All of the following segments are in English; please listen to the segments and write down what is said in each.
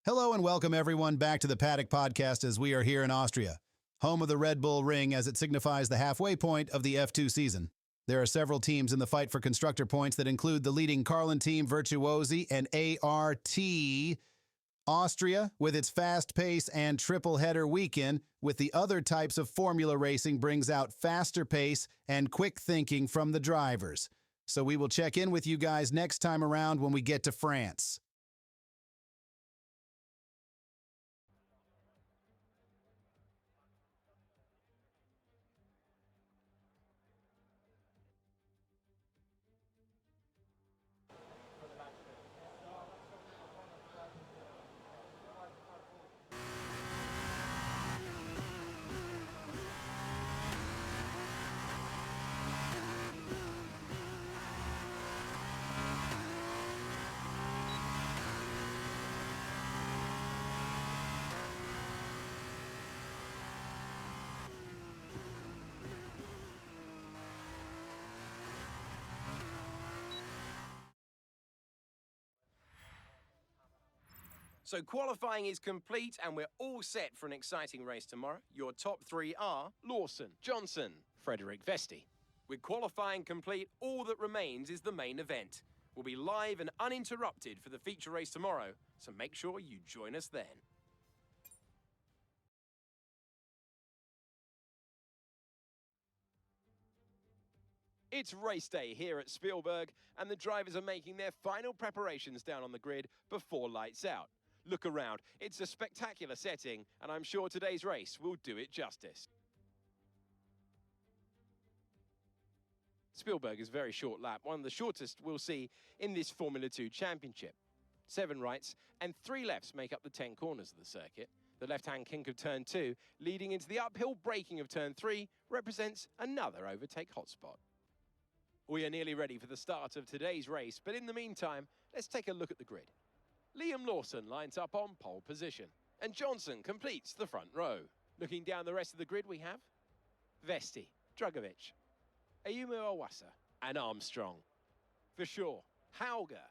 Hello and welcome everyone back to the Paddock Podcast as we are here in Austria, home of the Red Bull Ring as it signifies the halfway point of the F2 season. There are several teams in the fight for constructor points that include the leading Carlin team Virtuosi and ART. Austria, with its fast pace and triple header weekend, with the other types of formula racing, brings out faster pace and quick thinking from the drivers. So we will check in with you guys next time around when we get to France. So qualifying is complete and we're all set for an exciting race tomorrow. Your top three are Lawson, Johnson, Frederick Vesti. With qualifying complete, all that remains is the main event. We'll be live and uninterrupted for the feature race tomorrow, so make sure you join us then. It's race day here at Spielberg, and the drivers are making their final preparations down on the grid before lights out. Look around, it's a spectacular setting, and I'm sure today's race will do it justice. Spielberg is a very short lap, one of the shortest we'll see in this Formula 2 championship. 7 rights and 3 lefts make up the 10 corners of the circuit. The left-hand kink of turn 2, leading into the uphill braking of turn 3, represents another overtake hotspot. We are nearly ready for the start of today's race, but in the meantime, let's take a look at the grid. Liam Lawson lines up on pole position, and Johnson completes the front row. Looking down the rest of the grid, we have Vesti, Drugovic, Ayumu Awasa, and Armstrong. For sure, Hauger,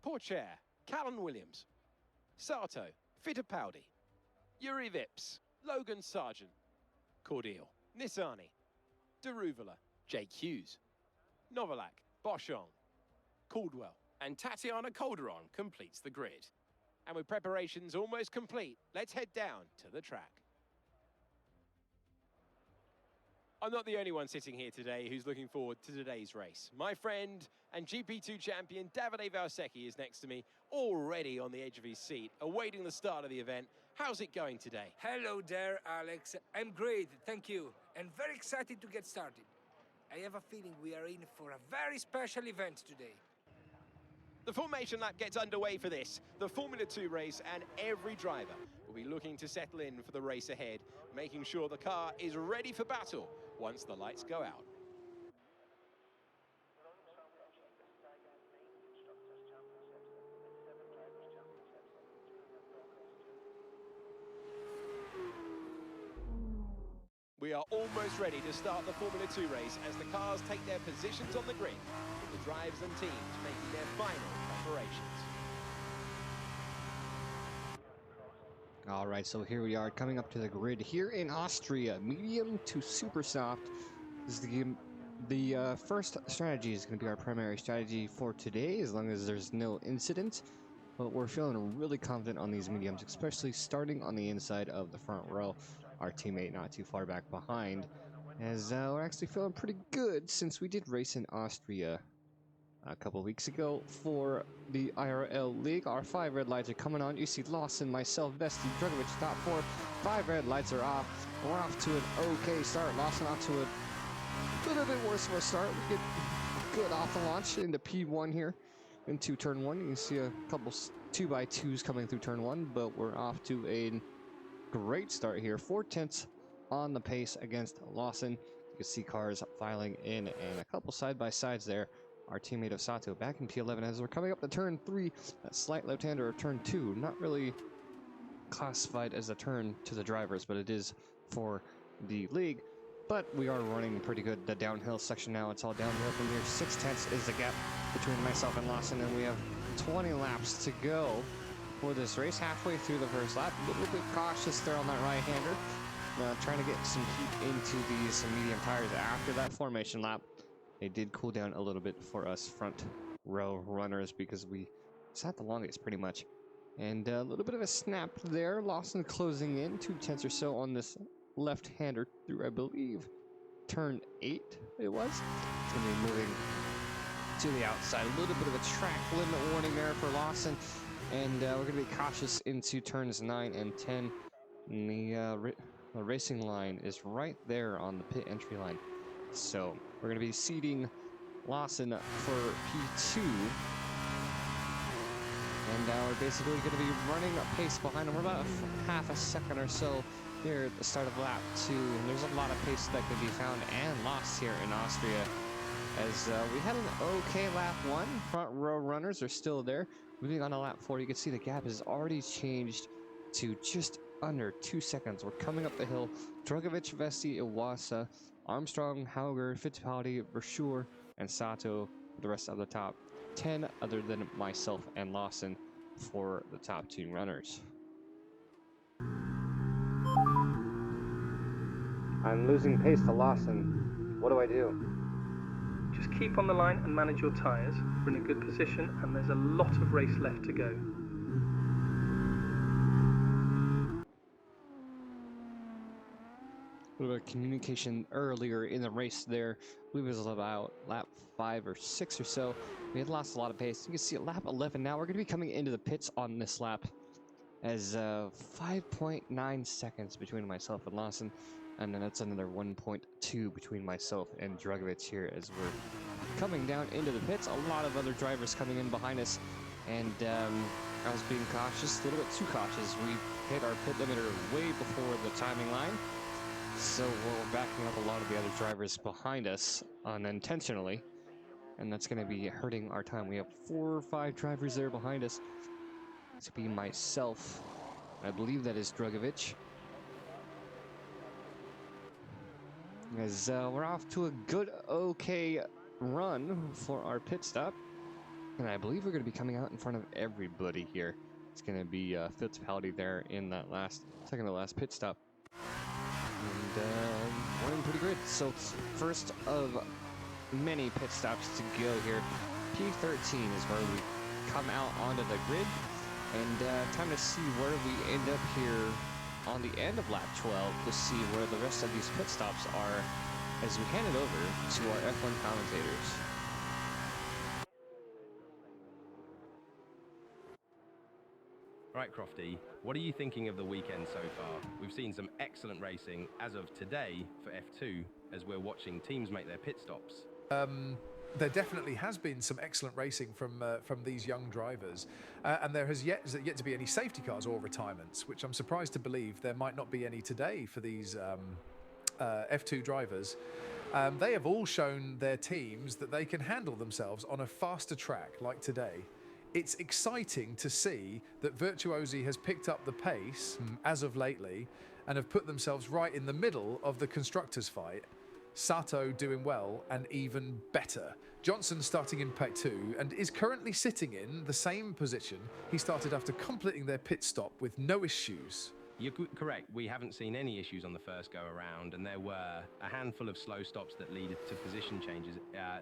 Porcher, Callan Williams, Sato, Fittipaldi, Yuri Vips, Logan Sargent, Cordial, Nissani, Deruvala, Jake Hughes, Novalak, Boschong, Caldwell, and Tatiana Calderon completes the grid. And with preparations almost complete, let's head down to the track. I'm not the only one sitting here today who's looking forward to today's race. My friend and GP2 champion Davide Valsecchi is next to me, already on the edge of his seat, awaiting the start of the event. How's it going today? Hello there, Alex. I'm great, thank you, and very excited to get started. I have a feeling we are in for a very special event today. The formation lap gets underway for this, the Formula 2 race, and every driver will be looking to settle in for the race ahead, making sure the car is ready for battle once the lights go out. We are almost ready to start the Formula 2 race as the cars take their positions on the grid, with the drivers and teams making their final preparations. All right, so here we are coming up to the grid here in Austria, medium to super soft. This is the first strategy is going to be our primary strategy for today, as long as there's no incident. But we're feeling really confident on these mediums, especially starting on the inside of the front row. Our teammate not too far back behind, as we're actually feeling pretty good since we did race in Austria a couple weeks ago for the IRL League. Our 5 red lights are coming on. You see Lawson, myself, Vesti, Drugovic, top 4. 5 red lights are off. We're off to an okay start. Lawson off to a little bit worse of a start. We get good off the launch into P1 here into turn 1. You can see a couple 2x2s coming through turn 1, but we're off to a great start here. 4/10 on the pace against Lawson. You can see cars filing in and a couple side-by-sides there. Our teammate of Sato back in P11 as we're coming up to turn 3. That slight left-hander of turn 2. Not really classified as a turn to the drivers, but it is for the league. But we are running pretty good. The downhill section now, it's all downhill from here. 6/10 is the gap between myself and Lawson, and we have 20 laps to go for this race. Halfway through the first lap, a little bit cautious there on that right-hander. Trying to get some heat into these medium tires after that formation lap. They did cool down a little bit for us front row runners because we sat the longest pretty much. And a little bit of a snap there. Lawson closing in 2/10 or so on this left-hander through, I believe, turn 8 it was. It's going to be moving to the outside. A little bit of a track limit warning there for Lawson. And we're going to be cautious into turns 9 and 10. And the racing line is right there on the pit entry line. So we're going to be seating Lawson for P2. And we're basically going to be running a pace behind him. We're about half a second or so here at the start of lap 2. And there's a lot of pace that can be found and lost here in Austria. As we had an okay lap 1. Front row runners are still there. Moving on to lap 4, you can see the gap has already changed to just under 2 seconds. We're coming up the hill. Drogovic, Vesti, Iwasa, Armstrong, Hauger, Fittipaldi, Versure, and Sato for the rest of the top 10, other than myself and Lawson for the top 2 runners. I'm losing pace to Lawson. What do I do? Just keep on the line and manage your tyres. We're in a good position and there's a lot of race left to go. A little bit of communication earlier in the race there. I believe it was about lap 5 or 6 or so. We had lost a lot of pace. You can see at lap 11 now. We're going to be coming into the pits on this lap as 5.9 seconds between myself and Lawson. And then that's another 1.2 between myself and Drogovic here as we're coming down into the pits. A lot of other drivers coming in behind us. And I was being cautious, a little bit too cautious. We hit our pit limiter way before the timing line. So we're backing up a lot of the other drivers behind us unintentionally, and that's going to be hurting our time. We have 4 or 5 drivers there behind us. To be myself, I believe that is Drogovic. As we're off to a good, okay run for our pit stop, and I believe we're going to be coming out in front of everybody here. It's going to be Fittipaldi there in that second to last pit stop. And running pretty good. So first of many pit stops to go here. P13 is where we come out onto the grid. And time to see where we end up here on the end of lap 12 to see where the rest of these pit stops are as we hand it over to our F1 commentators. Right, Crofty, what are you thinking of the weekend so far? We've seen some excellent racing as of today for F2 as we're watching teams make their pit stops. There definitely has been some excellent racing from these young drivers, and there has yet to be any safety cars or retirements, which I'm surprised to believe there might not be any today for these F2 drivers. They have all shown their teams that they can handle themselves on a faster track like today. It's exciting to see that Virtuosi has picked up the pace as of lately and have put themselves right in the middle of the constructors fight. Sato doing well and even better. Johnson starting in P2 and is currently sitting in the same position he started after completing their pit stop with no issues. You're correct, we haven't seen any issues on the first go around, and there were a handful of slow stops that led to position changes.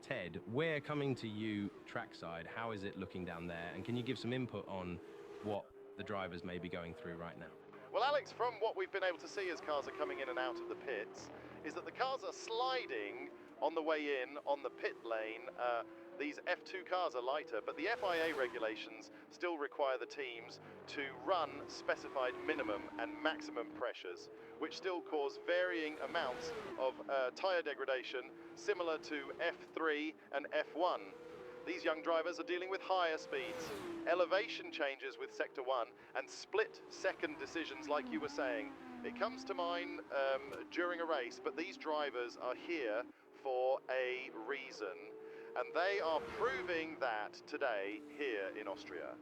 Ted, we're coming to you trackside. How is it looking down there? And can you give some input on what the drivers may be going through right now? Well, Alex, from what we've been able to see as cars are coming in and out of the pits, is that the cars are sliding on the way in on the pit lane. These F2 cars are lighter, but the FIA regulations still require the teams to run specified minimum and maximum pressures, which still cause varying amounts of tyre degradation, similar to F3 and F1. These young drivers are dealing with higher speeds, elevation changes with Sector 1, and split-second decisions like you were saying. It comes to mind during a race, but these drivers are here for a reason. And they are proving that today here in Austria.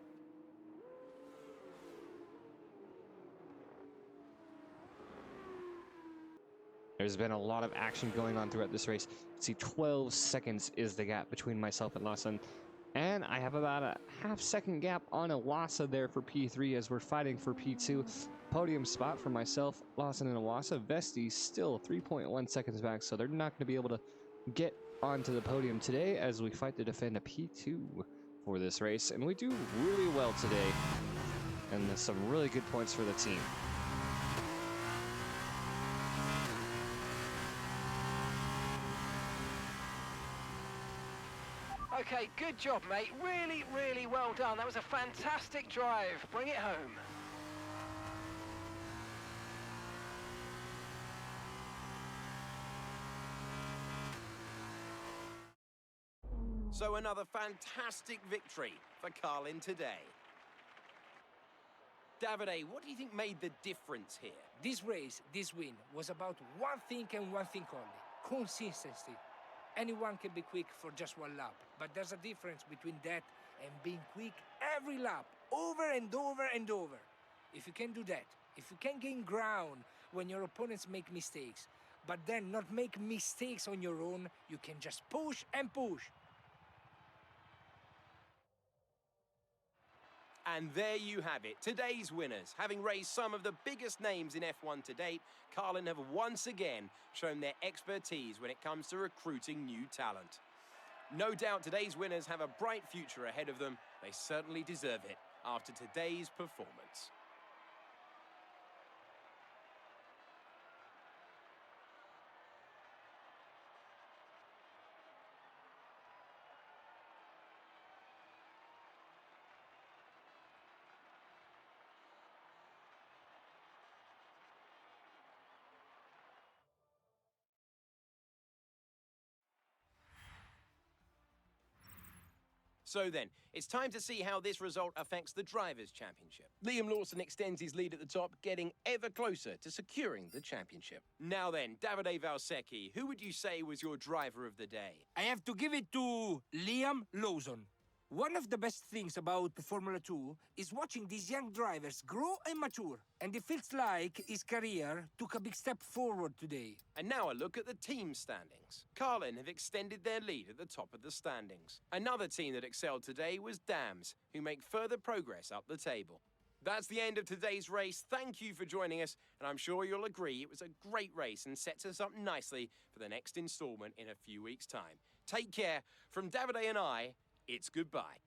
There's been a lot of action going on throughout this race. See, 12 seconds is the gap between myself and Lawson. And I have about a half-second gap on Iwasa there for P3 as we're fighting for P2. Podium spot for myself, Lawson and Iwasa. Vesti still 3.1 seconds back, so they're not going to be able to get onto the podium today as we fight to defend a P2 for this race. And we do really well today, and there's some really good points for the team. Okay, good job, mate. Really, really well done. That was a fantastic drive. Bring it home. So another fantastic victory for Carlin today. Davide, what do you think made the difference here? This race, this win, was about one thing and one thing only: consistency. Anyone can be quick for just one lap, but there's a difference between that and being quick every lap, over and over and over. If you can do that, if you can gain ground when your opponents make mistakes, but then not make mistakes on your own, you can just push and push. And there you have it, today's winners. Having raced some of the biggest names in F1 to date, Carlin have once again shown their expertise when it comes to recruiting new talent. No doubt today's winners have a bright future ahead of them. They certainly deserve it after today's performance. So then, it's time to see how this result affects the Drivers' Championship. Liam Lawson extends his lead at the top, getting ever closer to securing the championship. Now then, Davide Valsecchi, who would you say was your driver of the day? I have to give it to Liam Lawson. One of the best things about Formula 2 is watching these young drivers grow and mature. And it feels like his career took a big step forward today. And now a look at the team standings. Carlin have extended their lead at the top of the standings. Another team that excelled today was Dams, who make further progress up the table. That's the end of today's race. Thank you for joining us, and I'm sure you'll agree it was a great race and sets us up nicely for the next instalment in a few weeks' time. Take care. From Davide and I, it's goodbye.